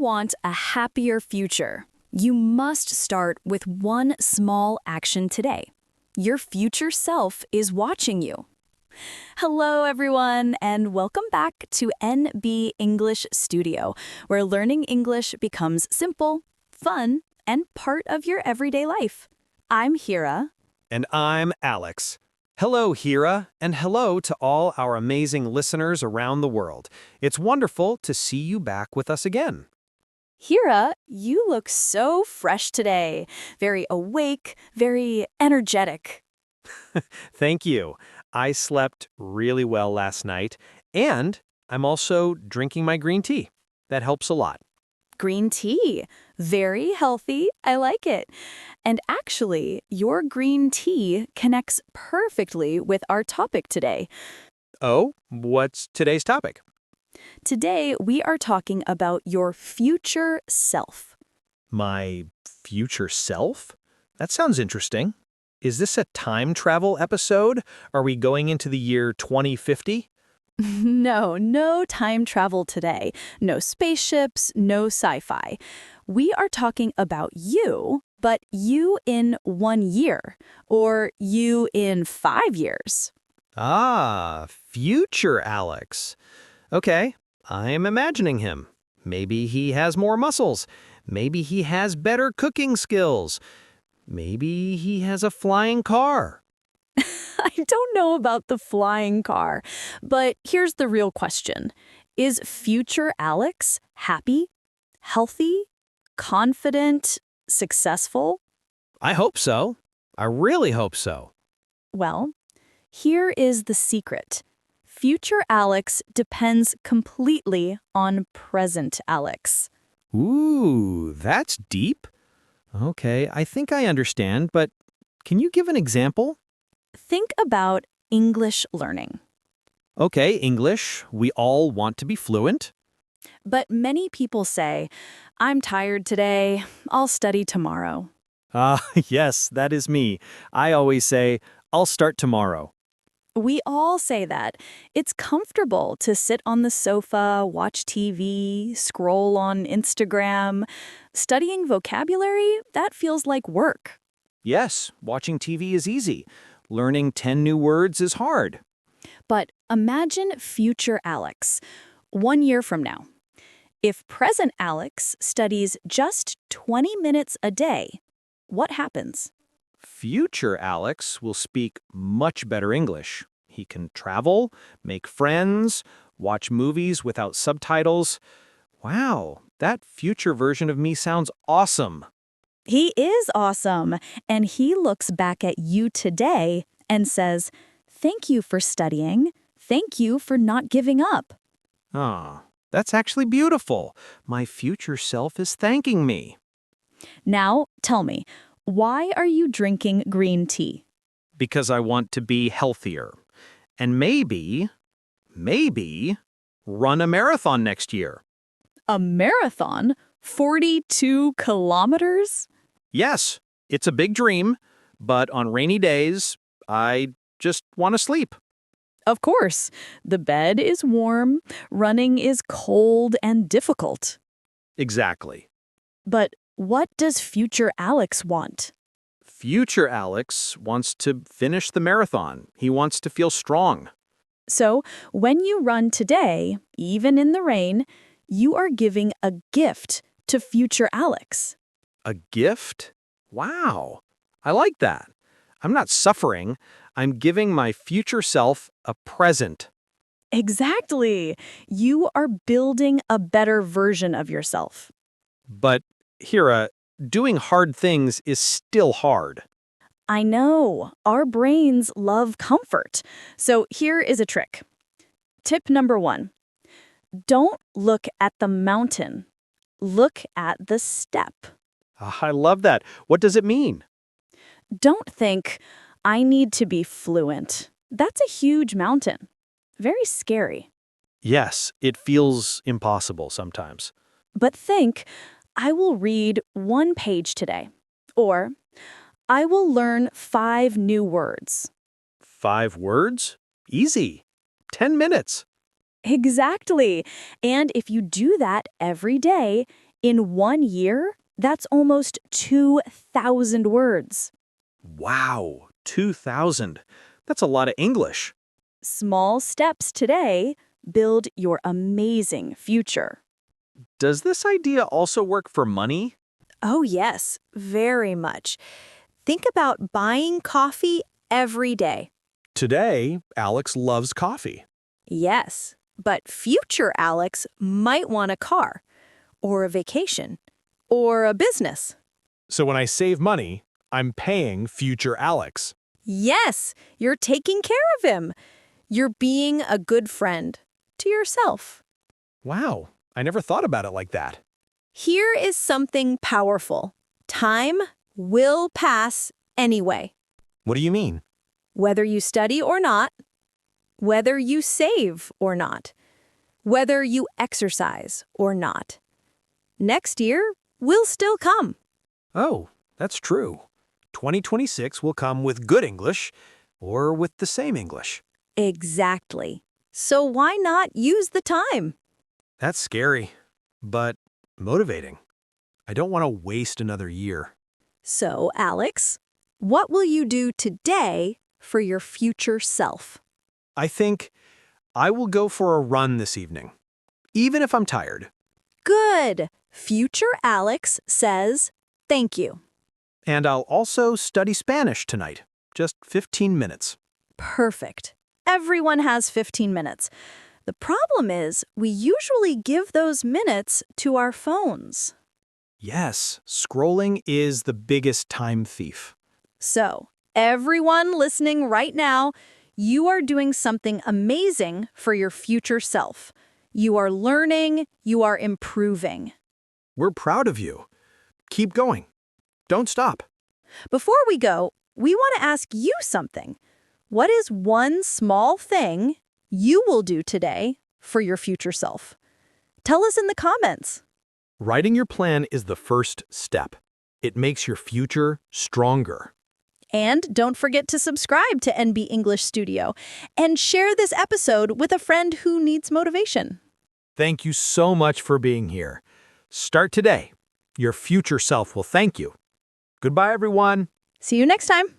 want a happier future, you must start with one small action today. Your future self is watching you. Hello, everyone, and welcome back to NB English Studio, where learning English becomes simple, fun, and part of your everyday life. I'm Hira. And I'm Alex. Hello, Hira, and hello to all our amazing listeners around the world. It's wonderful to see you back with us again. Hira, you look so fresh today. Very awake, very energetic. Thank you. I slept really well last night, and I'm also drinking my green tea. That helps a lot. Green tea. Very healthy. I like it. And actually, your green tea connects perfectly with our topic today. Oh, what's today's topic? Today, we are talking about your future self. My future self? That sounds interesting. Is this a time travel episode? Are we going into the year 2050? No time travel today. No spaceships, no sci-fi. We are talking about you, but you in 1 year, or you in 5 years. Ah, future Alex. Okay, I'm imagining him. Maybe he has more muscles. Maybe he has better cooking skills. Maybe he has a flying car. I don't know about the flying car, but here's the real question. Is future Alex happy, healthy, confident, successful? I hope so. I really hope so. Well, here is the secret. Future Alex depends completely on present Alex. Ooh, that's deep. Okay, I think I understand, but can you give an example? Think about English learning. Okay, English. We all want to be fluent. But many people say, I'm tired today, I'll study tomorrow. Ah, yes, that is me. I always say, I'll start tomorrow. We all say that. It's comfortable to sit on the sofa, watch TV, scroll on Instagram. Studying vocabulary, that feels like work. Yes, watching TV is easy. Learning 10 new words is hard. But imagine future Alex, 1 year from now. If present Alex studies just 20 minutes a day, what happens? Future Alex will speak much better English. He can travel, make friends, watch movies without subtitles. Wow, that future version of me sounds awesome. He is awesome, and he looks back at you today and says, "Thank you for studying. Thank you for not giving up." Ah, that's actually beautiful. My future self is thanking me. Now, tell me, why are you drinking green tea? Because I want to be healthier. And maybe, run a marathon next year. A marathon? 42 kilometers? Yes, it's a big dream, but on rainy days, I just want to sleep. Of course. The bed is warm, running is cold and difficult. Exactly. But what does future Alex want? Future Alex wants to finish the marathon. He wants to feel strong. So, when you run today, even in the rain, you are giving a gift to future Alex. A gift? Wow. I like that. I'm not suffering. I'm giving my future self a present. Exactly. You are building a better version of yourself. But, Hira, doing hard things is still hard. I know. Our brains love comfort. So here is a trick. Tip number 1. Don't look at the mountain. Look at the step. Ah, I love that. What does it mean? Don't think, I need to be fluent. That's a huge mountain. Very scary. Yes, it feels impossible sometimes. But think, I will read 1 page today. Or, I will learn 5 new words. 5 words? Easy. 10 minutes. Exactly. And if you do that every day, In 1 year, that's almost 2,000 words. Wow, 2,000. That's a lot of English. Small steps today build your amazing future. Does this idea also work for money? Oh, yes, very much. Think about buying coffee every day. Today, Alex loves coffee. Yes, but future Alex might want a car, or a vacation, or a business. So when I save money, I'm paying future Alex. Yes, you're taking care of him. You're being a good friend to yourself. Wow, I never thought about it like that. Here is something powerful. Time will pass anyway. What do you mean? Whether you study or not, whether you save or not, whether you exercise or not. Next year will still come. Oh, that's true. 2026 will come with good English or with the same English. Exactly. So why not use the time? That's scary, but motivating. I don't want to waste another year. So, Alex, what will you do today for your future self? I think I will go for a run this evening, even if I'm tired. Good. Future Alex says thank you. And I'll also study Spanish tonight, just 15 minutes. Perfect. Everyone has 15 minutes. The problem is we usually give those minutes to our phones. Yes, scrolling is the biggest time thief. So, everyone listening right now, you are doing something amazing for your future self. You are learning, you are improving. We're proud of you. Keep going. Don't stop. Before we go, we want to ask you something. What is one small thing you will do today for your future self? Tell us in the comments. Writing your plan is the first step. It makes your future stronger. And don't forget to subscribe to NB English Studio and share this episode with a friend who needs motivation. Thank you so much for being here. Start today. Your future self will thank you. Goodbye, everyone. See you next time.